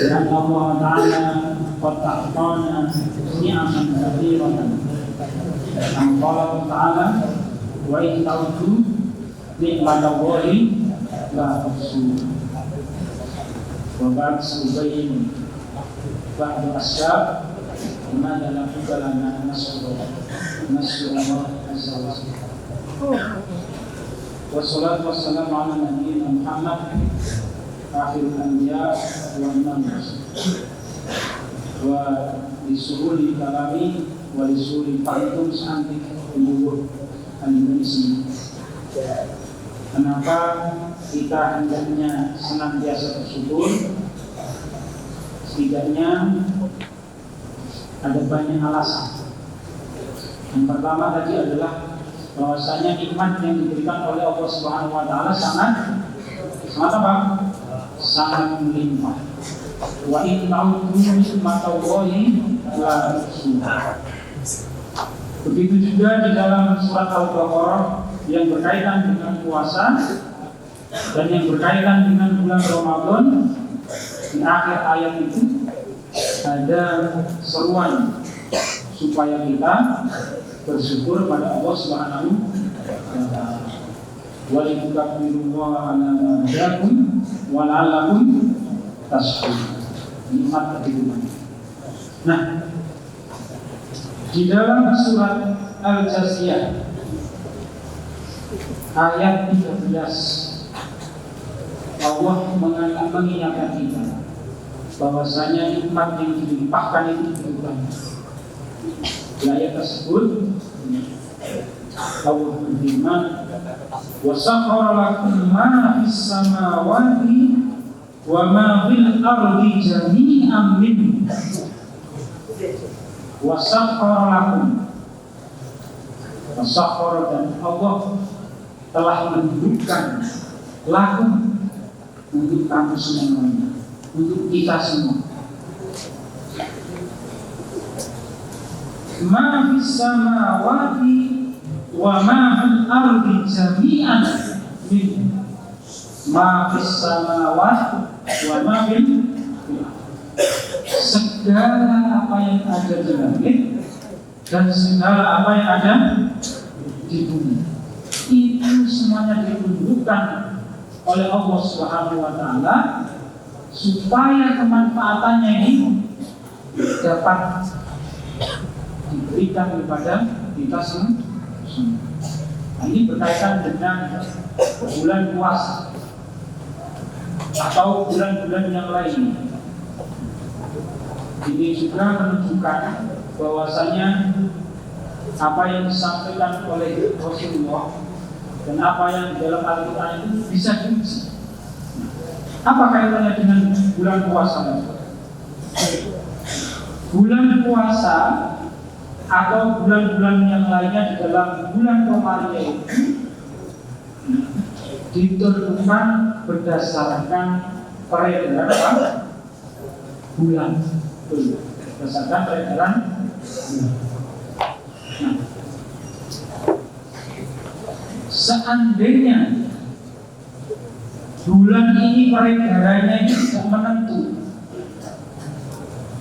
dan Allah Ta'ala qata'tana ni'aman katsiratan. Allah Ta'ala wa in ta'uddu ni'matallahi la tuhsuha. Wa ba'd subayyin ba'd asyab ma dalam kalana nasrullah azza wa jalla. Wassalatu wassalamu ala nabiyyina Muhammad akhirul anbiya wa imam mursalin wa disuhuli kalami wa disuhuli fa'idum santik umur al-Indonesia. Kenapa kita hendaknya senantiasa bersyukur? Setidaknya ada banyak alasan. Yang pertama tadi adalah bahwasanya nikmat yang diberikan oleh Allah Subhanahu wa taala sangat apa? Sangat melimpah. Wa in ta'uddu ni'matallahi la tuhsuha. Begitu juga di dalam surat Al-Baqarah yang berkaitan dengan puasa dan yang berkaitan dengan bulan Ramadan. Di akhir ayat itu ada seruan supaya kita bersyukur pada Allah Subhanahu wa taala. Wa litukabbirullaha ala ma hadakum wa la'allakum tashkurun. Nikmat kehidupan. Nah, di dalam surat Al-Jasiyah ayat 13 Allah mengingatkan kita bahwasanya nikmat yang dilimpahkan itu begitu banyak. Di ayat tersebut Allah berfirman, wa sakhkhara lakum ma fis samawati wa ma fil ardi jami'an minhu wa sakhkhara lakum. Wa sakhkhara, dan Allah telah menundukkan lakum untuk kamu semuanya, untuk kita semua. Ma fis samawati wa ma fil ardi jami'an minhu. Ma fis samawati wa ma fil ardi. Segala apa yang ada di langit dan segala apa yang ada di bumi itu semuanya ditundukkan oleh Allah Subhanahu wa taala supaya kemanfaatannya ini dapat diberikan kepada kita semua. Ini berkaitan dengan bulan puasa atau bulan-bulan yang lain. Ini juga menunjukkan bahwasanya apa yang disampaikan oleh Rasulullah dan apa yang di dalam Al-Quran itu bisa diuji. Apa kaitannya dengan bulan puasa? Bulan puasa atau bulan-bulan yang lainnya di dalam bulan Ramadan itu ditentukan berdasarkan peredaran bulan, berdasarkan peredaran bulan. Nah, seandainya bulan ini peredarannya ini tidak menentu,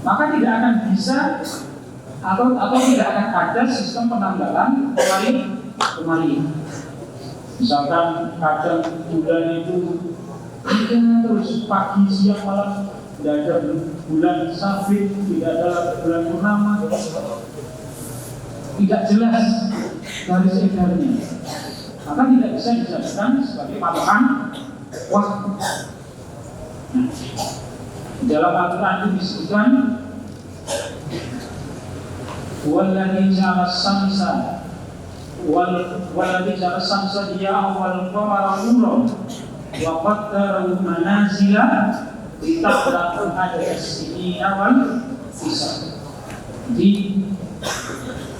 maka tidak akan bisa atau tidak akan ada sistem penanggalan kemarin. Misalkan kadang bulan itu terus pagi siang malam, tidak ada bulan sabit, tidak ada bulan purnama, tidak jelas garis edarnya, maka tidak bisa dijadikan sebagai patokan waktu. Dalam Al-Quran itu disebutkan walladzi ja'ala as-samsa walladzi ja'ala as-samsa diya'an wal qamara nuran wa qaddarahu manazila lita'lamu adada as-sinina wal hisab. Jadi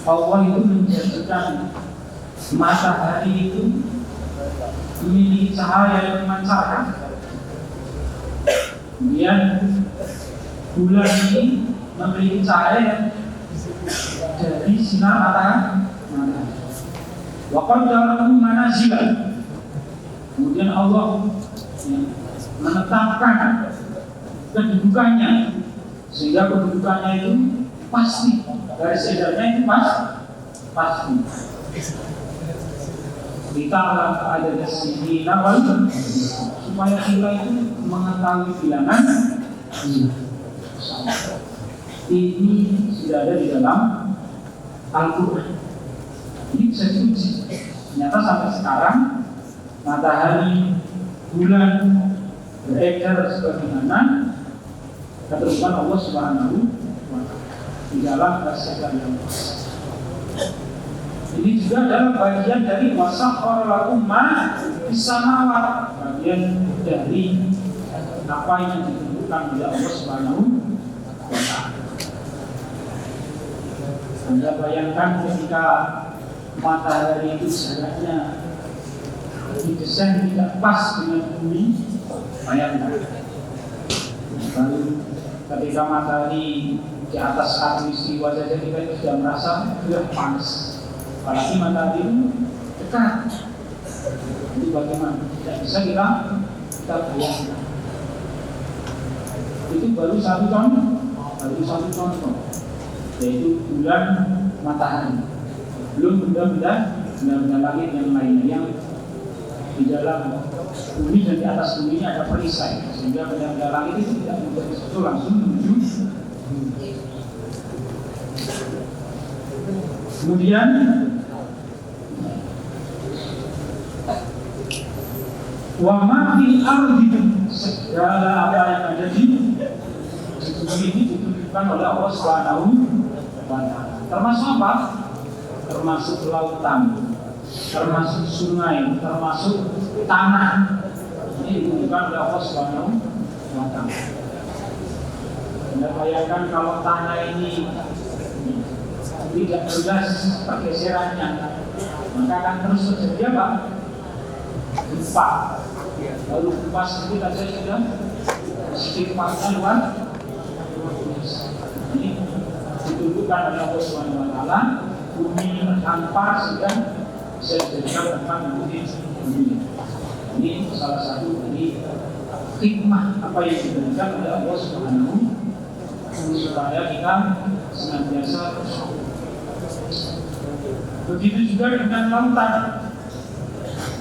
Allah itu menjadikan matahari itu memiliki cahaya yang memancarkan. Kemudian bulan ini memiliki cahaya yang dari sinar matahari. Wa qaddarahu manazila. Kemudian Allah menetapkan kedudukannya, sehingga kedudukannya itu pasti, garis edarnya itu pasti. Kita ada di sini awal supaya kita itu mengetahui bilangan ini sudah ada di dalam Al-Quran. Ini bisa diuji. Ternyata sampai sekarang matahari, bulan beredar sebagaimana ketentuan Allah Subhanahu wa Ta'ala di dalam kasih-kasih yang ini juga adalah bagian dari wasakhkhara lakum ma fis samawati, bagian dari apa yang ditentukan oleh Allah Subhanahu wa Ta'ala. Anda bayangkan ketika matahari itu jaraknya didesain tidak pas dengan bumi, bayangkan. Lalu ketika matahari di atas khatulistiwa saja kita sudah merasa sudah panas. Apalagi matahari itu dekat. Itu bagaimana? Tidak bisa kita bayangkan. Itu baru satu contoh, yaitu bulan, matahari. Belum benda-benda langit yang lainnya yang di dalam bumi dan di atas bumi ini ada perisai, sehingga benda-benda langit itu tidak menuju itu langsung menuju. Kemudian wa ma fil ardi, segala apa yang ada di bumi ini ditentukan oleh Allah Subhanahu wa Ta'ala. Termasuk apa? Termasuk lautan, termasuk sungai, termasuk tanah. Ini ditentukan oleh Allah Subhanahu wa Ta'ala. Anda bayangkan kalau tanah ini tidak jelas pergeserannya, maka akan terus terjadi apa? Gempa. Lalu gempa sedikit saja sudah istighfarnya luar biasa. Ini ditunjukkan oleh Allah Subhanahu wa Ta'ala. Bumi terhampar sehingga bisa dijadikan tempat bumi. Ini salah satu dari hikmah apa yang diberikan oleh Allah Subhanahu supaya kita senantiasa bersyukur. Begitu juga dengan lautan,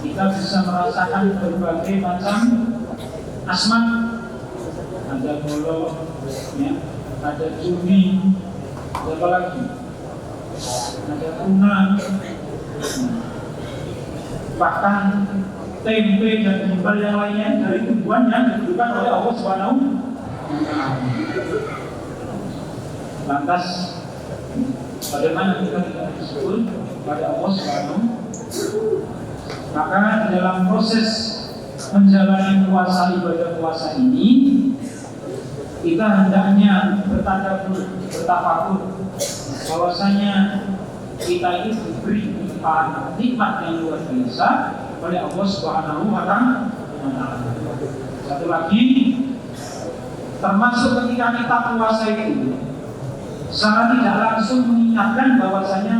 kita bisa merasakan berbagai macam asma. Ada golok, ya, ada cumi, ada apa lagi? Ada tuna, bahkan tempe dan gimbal yang lainnya dari tumbuhan yang ditentukan oleh Allah Subhanahu wa Ta'ala. Lantas bagaimana kita tidak bersyukur pada Allah Subhanahu? Maka di dalam proses menjalani puasa, ibadah puasa ini, kita hendaknya bertafakur bahwasanya kita itu diberi nikmat yang luar biasa oleh Allah Subhanahu wa Ta'ala. Satu lagi, termasuk ketika kita puasa itu, secara tidak langsung mengingatkan bahwasanya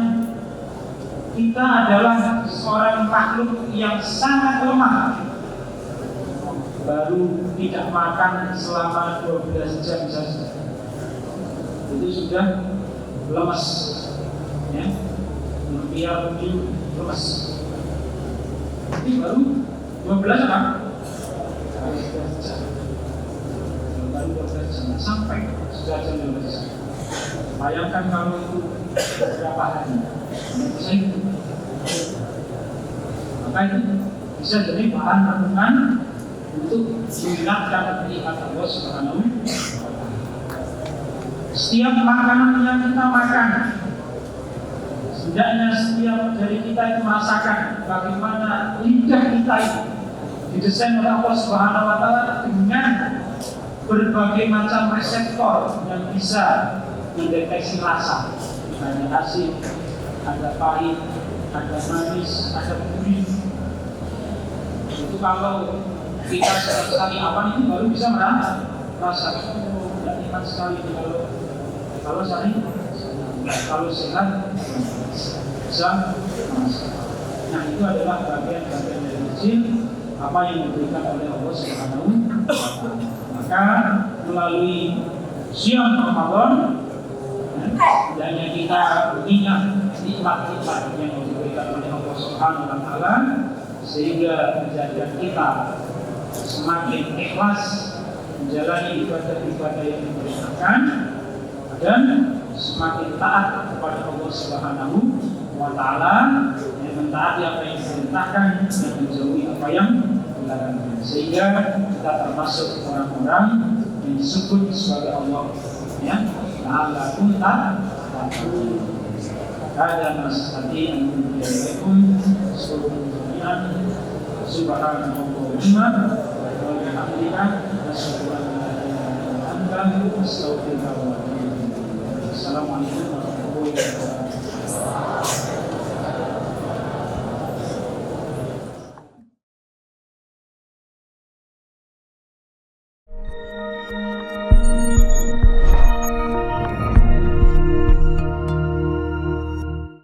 kita adalah seorang makhluk yang sangat lemah. Baru tidak makan selama 12 jam saja, itu sudah lemas, ya, biar lemas. Ini baru 12 apa? Baru 12 jam sampai sudah jam 12 jam. Bayangkan kalau itu berapa hari, bisa itu. Maka itu bisa jadi bahan renungan untuk mengingatkan nikmat Allah Subhanahu. Setiap makanan yang kita makan, setidaknya setiap dari kita itu merasakan bagaimana lidah kita itu didesain oleh Allah Subhanahu wa Ta'ala dengan berbagai macam reseptor yang bisa mendeteksi rasa. Ada asin, ada pahit, ada manis, ada gurih. Itu kalau kita sekali apa itu baru bisa merasa tidak nikmat sekali. Kalau sehari, kalau sehat bisa merasa. Nah, itu adalah bagian-bagian dari kecil apa yang diberikan oleh Allah Subhanahu wa Ta'ala. Maka melalui siam Ramadan, dan yang kita ingat nikmat-nikmat yang diberikan oleh Allah Subhanahu wa Ta'ala, sehingga menjadikan kita semakin ikhlas menjalani ibadah-ibadah yang diperintahkan dan semakin taat kepada Allah Subhanahu wa Ta'ala, yang mentaati apa yang diperintahkan dan menjauhi apa yang dilarang, sehingga kita termasuk orang-orang yang disebut sebagai Allah, ya, la'allakum tattaqun. Ada nasta'in billahikum subhanallahi wa bihamdihi asyhadu an la ilaha illa anta astaghfiruka wa atubu ilaik. Assalamualaikum warahmatullahi wabarakatuh.